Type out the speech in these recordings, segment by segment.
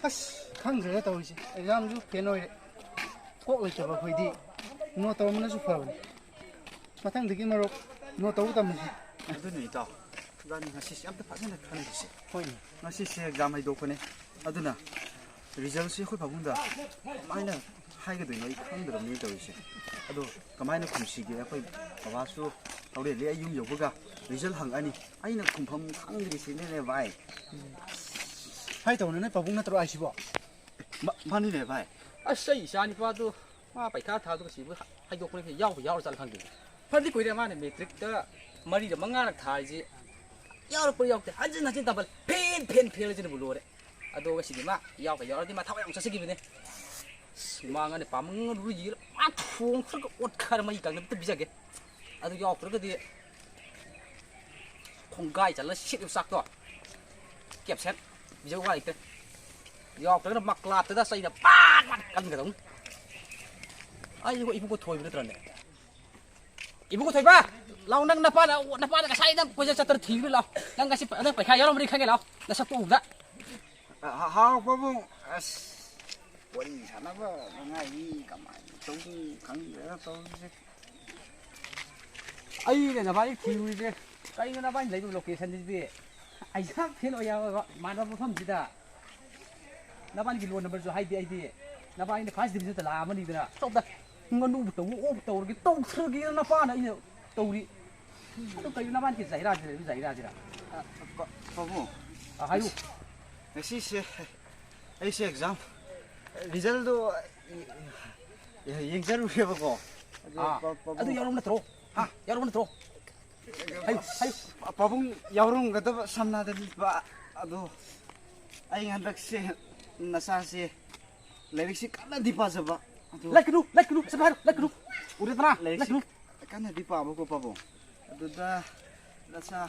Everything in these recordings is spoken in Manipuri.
ꯑꯁ ꯈꯪꯗ꯭ꯔꯦꯗ ꯇꯧꯔꯤꯁꯦ ꯑꯦꯛꯖꯥꯝꯁꯨ ꯐꯦꯟ ꯑꯣꯏꯔꯦ ꯀꯣꯛ ꯂꯩꯇꯕ ꯑꯩꯈꯣꯏꯗꯤ ꯅꯣꯠ ꯇꯧꯔꯝꯕꯅꯁꯨ ꯐꯕꯅꯤ ꯃꯊꯪꯗꯒꯤ ꯃꯔꯨꯞ ꯅꯣꯠ ꯇꯧꯕ ꯇꯝꯃꯤꯁꯤ ꯑꯗꯨꯅꯤ ꯏꯇꯥꯎ ꯏꯕꯥꯅꯤ ꯉꯁꯤꯁꯦ ꯑꯝꯇ ꯐꯖꯅ ꯈꯟꯅꯁꯤ ꯍꯣꯏꯅꯦ ꯉꯁꯤꯁꯦ ꯑꯦꯛꯖꯥꯝ ꯍꯩꯗꯣꯛꯄꯅꯦ ꯑꯗꯨꯅ ꯔꯤꯖꯜꯁꯦ ꯑꯩꯈꯣꯏ ꯄꯥꯕꯨꯡꯗ ꯀꯃꯥꯏꯅ ꯍꯥꯏꯒꯗꯣꯏꯅꯣ ꯑꯩ ꯈꯪꯗ꯭ꯔꯕꯅꯤ ꯇꯧꯔꯤꯁꯦ ꯑꯗꯣ ꯀꯃꯥꯏꯅ ꯈꯨꯝꯁꯤꯒꯦ ꯑꯩꯈꯣꯏ ꯕꯕꯥꯁꯨ ꯍꯧꯔꯦꯟꯗꯤ ꯑꯩ ꯌꯨꯝ ꯌꯧꯕꯒ ꯔꯤꯖꯜ ꯍꯪꯉꯅꯤ ꯑꯩꯅ ꯈꯨꯝꯐꯝ ꯈꯪꯗ꯭ꯔꯤꯁꯤꯅꯦ ꯚꯥꯏ ꯍꯥꯏ ꯇꯧꯅ ꯅꯣꯏ ꯄꯥꯕꯨꯡ ꯅꯠꯇ꯭ꯔꯣ ꯑꯩꯁꯤꯕꯣ ꯃꯥꯅꯤꯅꯦ ꯚꯥꯏ ꯑꯁ ꯑꯩ ꯏꯆꯥ ꯅꯤꯄꯥꯗꯨ ꯃꯥ ꯄꯩꯈꯥ ꯊꯥꯗꯨꯒ ꯁꯤꯕꯨ ꯍꯩꯗꯣꯛꯄꯅꯤ ꯌꯥꯎꯕ ꯌꯥꯎꯔ ꯆꯠꯂ ꯈꯪꯗꯦ ꯐꯔꯗꯤ ꯀꯨꯏꯔꯦ ꯃꯥꯅ ꯃꯦꯇ꯭ꯔꯤꯛꯇ 4ꯗ 5ꯔꯛ ꯊꯥꯔꯤꯁꯤ ꯌꯥꯎꯔꯛꯄ ꯌꯥꯎꯗꯦ ꯍꯟꯖꯤꯟ ꯇꯝꯕ ꯐꯦꯜꯁꯤꯅꯕꯨ ꯂꯣꯏꯔꯦ ꯑꯗꯣ ꯉꯁꯤꯗꯤ ꯃꯥ ꯌꯥꯎꯔꯗꯤ ꯃꯥ ꯊꯕꯛ ꯌꯥꯝ ꯆꯠꯆꯈꯤꯕꯅꯦ ꯃꯥꯡꯉꯅꯤ ꯄꯥꯃꯪ ꯌꯦꯔ ꯃꯥ ꯊꯣꯡ ꯈꯔꯒ ꯑꯣꯠꯈꯔ ꯃꯩ ꯀꯪꯅꯕꯇ ꯄꯤꯖꯒꯦ ꯑꯗꯨ ꯌꯥꯎꯗ꯭ꯔꯒꯗꯤ ꯈꯣꯡꯒꯥꯏ ꯆꯠꯂ ꯁꯤꯠꯂꯤꯕ ꯆꯥꯛꯇꯣ ꯀꯦꯞꯁꯦꯠ ꯄꯤꯖꯕ ꯋꯥ ꯂꯩꯇ꯭ꯔꯦ ꯌꯥꯎꯗ꯭ꯔꯒꯅ ꯃꯀ꯭ꯂꯥꯠꯇꯨꯗ ꯆꯩꯅ ꯄꯥꯠ ꯀꯟꯒꯗꯧꯅꯤ ꯑꯩꯁꯤꯕꯨ ꯏꯕꯨꯡꯒ ꯊꯣꯏꯕ ꯅꯠꯇ꯭ꯔꯅꯦ ꯏꯕꯨꯡꯒ ꯊꯣꯏꯕ ꯂꯥꯎ ꯅꯪ ꯅꯄꯥꯅ ꯉꯁꯥꯏ ꯅꯪ ꯀꯣꯏꯆꯠ ꯆꯠꯇꯅ ꯊꯤꯕ ꯂꯥꯎ ꯅꯪ ꯉꯁꯤ ꯅꯪ ꯄꯩꯈꯥ ꯌꯥꯎꯔꯝꯃꯅꯤ ꯈꯪꯉꯦ ꯂꯥꯎ ꯅꯁꯛꯇꯨ ꯎꯕꯗ ꯍꯥꯎ ꯄꯥꯕꯨꯡ ꯑꯁ ꯋꯥꯔꯤ ꯁꯥꯟꯅꯕ ꯅꯨꯡꯉꯥꯏꯔꯤ ꯀꯃꯥꯏꯅ ꯇꯧꯅꯤ ꯈꯪꯗ꯭ꯔꯦꯗ ꯇꯧꯔꯤꯁꯦ ꯑꯩꯅ ꯅꯕꯥꯅꯤ ꯊꯤꯔꯨꯔꯤꯁꯦ ꯀꯩꯅꯣ ꯅꯕꯥꯅꯤ ꯂꯩꯕ ꯂꯣꯀꯦꯁꯟꯁꯤꯗꯤ ꯑꯩꯁꯥ ꯐꯦꯟ ꯑꯣꯏ ꯌꯥꯎꯕ ꯃꯥꯟꯅꯕ ꯃꯐꯝꯁꯤꯗ ꯅꯕꯥꯅꯤꯒꯤ ꯂꯣꯟ ꯅꯝꯕꯔꯁꯨ ꯍꯥꯏꯗꯦ ꯑꯩꯗꯤ ꯅꯕꯥꯅꯤꯅ ꯐꯥꯔꯁ ꯗꯤꯕꯤꯖꯟꯗ ꯂꯥꯛꯑꯃꯅꯤꯗꯅ ꯇꯧꯗ ꯉꯥꯅꯨꯕꯨ ꯇꯧꯕ ꯑꯣꯛ ꯇꯧꯔꯒꯦ ꯇꯧꯊ꯭ꯔꯒꯦꯅ ꯅꯄꯥꯅ ꯑꯩꯅ ꯇꯧꯔꯤ ꯑꯗꯨ ꯀꯩꯅꯣ ꯅꯕꯥꯅꯤꯒꯤ ꯖꯍꯤꯔꯥꯁꯤꯔꯥ ꯄꯥꯕꯨꯡ ꯍꯥꯏꯌꯨ ꯉꯁꯤꯁꯦ ꯑꯩꯁꯦ ꯑꯦꯛꯖꯥꯝ ꯔꯤꯖꯜꯗꯣ ꯌꯦꯡꯖꯔꯨꯔꯦꯕꯀꯣ ꯑꯗꯨ ꯌꯥꯎꯔꯝ ꯅꯠꯇ꯭ꯔꯣ ꯌꯥꯎꯔꯝ ꯅꯠꯇ꯭ꯔꯣ ꯍꯥꯏꯌꯨ ꯄꯥꯕꯨꯡ ꯌꯥꯎꯔꯝꯒꯗꯕ ꯁꯝꯅꯗꯅꯤꯕ ꯑꯗꯣ ꯑꯩ ꯍꯟꯗꯛꯁꯦ ꯅꯆꯥꯁꯦ ꯂꯥꯏꯔꯤꯛꯁꯤ ꯀꯟꯅꯗꯤ ꯄꯥꯖꯕ ꯂꯩꯀꯅꯨ ꯆꯠꯄ ꯍꯥꯏꯔꯣ ꯂꯩꯀꯅꯨ ꯎꯔꯦꯗꯅ ꯂꯥꯏꯔꯤꯛꯁꯤ ꯀꯟꯅꯗꯤ ꯄꯥꯕꯀꯣ ꯄꯥꯕꯨꯡ ꯑꯗꯨꯗ ꯅꯆꯥ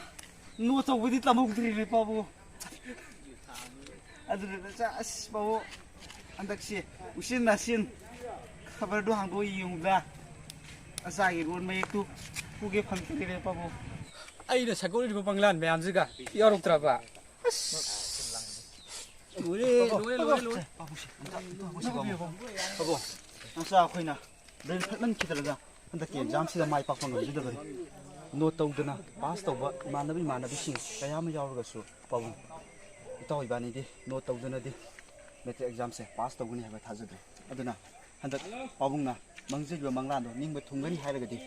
ꯅꯣꯠ ꯇꯧꯕꯗꯤ ꯇꯝꯍꯧꯗ꯭ꯔꯤꯅꯦ ꯄꯥꯕꯨꯡ ꯑꯗꯨꯗ ꯅꯆꯥ ꯑꯁ ꯄꯥꯕꯨꯡ ꯍꯟꯗꯛꯁꯦ ꯎꯆꯤꯟ ꯅꯥꯆꯤꯟ ꯈꯕꯔꯗꯣ ꯍꯥꯡꯗꯣꯛ ꯌꯦꯡꯉꯨꯗ ꯅꯆꯥꯒꯤ ꯔꯣꯜ ꯃꯌꯦꯛꯇꯨ ꯄꯨꯒꯦ ꯐꯪꯗ꯭ꯔꯤꯅꯦ ꯄꯥꯕꯨꯡ ꯑꯩꯅ ꯁꯒꯣꯜꯔꯤꯕ ꯃꯪꯂꯥꯟ ꯃꯌꯥꯝꯁꯤꯒ ꯌꯥꯎꯔꯛꯇ꯭ꯔꯕ ꯂꯣꯏꯔꯦ ꯄꯥꯕꯨꯡ ꯅꯆꯥ ꯑꯩꯈꯣꯏꯅ ꯕ꯭ꯔꯦꯟ ꯐꯠꯃꯟꯈꯤꯗ꯭ꯔꯒ ꯍꯟꯗꯛꯀꯤ ꯑꯦꯛꯖꯥꯝꯁꯤꯗ ꯃꯥꯏ ꯄꯥꯛꯄ ꯉꯝꯖꯗꯕꯅꯤ ꯅꯣꯠ ꯇꯧꯗꯅ ꯄꯥꯁ ꯇꯧꯕ ꯏꯃꯥꯟꯅꯕꯤꯁꯤꯡ ꯀꯌꯥ ꯑꯃ ꯌꯥꯎꯔꯒꯁꯨ ꯄꯥꯕꯨꯡ ꯏꯇꯥꯎ ꯏꯕꯥꯅꯤꯗꯤ ꯅꯣꯠ ꯇꯧꯗꯅꯗꯤ ꯃꯦꯇ꯭ꯔꯤꯛ ꯑꯦꯛꯖꯥꯝꯁꯦ ꯄꯥꯁ ꯇꯧꯒꯅꯤ ꯍꯥꯏꯕ ꯊꯥꯖꯗ꯭ꯔꯦ ꯑꯗꯨꯅ ꯍꯟꯗꯛ ꯄꯥꯕꯨꯡꯅ ꯃꯪꯖꯔꯤꯕ ꯃꯪꯂꯥꯟꯗꯣ ꯅꯤꯡꯕ ꯊꯨꯡꯒꯅꯤ ꯍꯥꯏꯔꯒꯗꯤ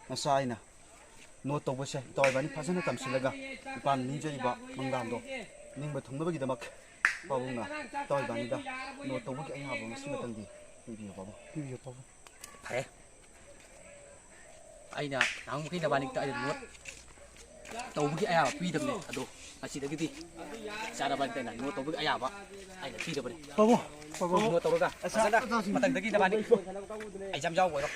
ꯅꯆꯥ ꯑꯩꯅ ꯅꯣꯠ ꯇꯧꯕꯁꯦ ꯏꯇꯥꯎ ꯏꯕꯥꯅꯤ ꯐꯖꯅ ꯇꯝꯁꯤꯜꯂꯒ ꯏꯄꯥꯅ ꯅꯤꯡꯖꯔꯤꯕ ꯃꯪꯂꯥꯟꯗꯣ ꯅꯤꯡꯕ ꯊꯨꯡꯅꯕꯒꯤꯗꯃꯛ ꯄꯥꯕꯨꯡꯅ ꯏꯇꯥꯎ ꯏꯕꯥꯅꯤꯗ ꯅꯣꯠ ꯇꯧꯕꯒꯤ ꯑꯌꯥꯕ ꯉꯁꯤꯃꯇꯪꯗꯤ ꯄꯤꯕꯤꯌꯨ ꯄꯥꯕꯨꯡ ꯐꯔꯦ ꯑꯩꯅ ꯅꯍꯥꯟꯃꯨꯛꯀꯤ ꯅꯕꯥꯅꯤꯛꯇ ꯑꯩꯅ ꯅꯣꯠ ꯇꯧꯕꯒꯤ ꯑꯌꯥꯕ ꯄꯤꯗꯕꯅꯦ ꯑꯗꯣ ꯉꯁꯤꯗꯒꯤꯗꯤ ꯆꯥꯅꯕꯅꯤꯗ ꯑꯩꯅ ꯅꯣꯠ ꯇꯧꯕꯒꯤ ꯑꯌꯥꯕ ꯑꯩꯅ ꯄꯤꯗꯕꯅꯤ ꯄꯥꯕꯨꯡ ꯅꯣꯠ ꯇꯧꯔꯒ ꯐꯖꯅ ꯃꯊꯪꯗꯒꯤ ꯅꯕꯥꯅꯤ ꯑꯦꯛꯖꯥꯝ ꯌꯥꯎꯕ ꯑꯣꯏꯔꯣ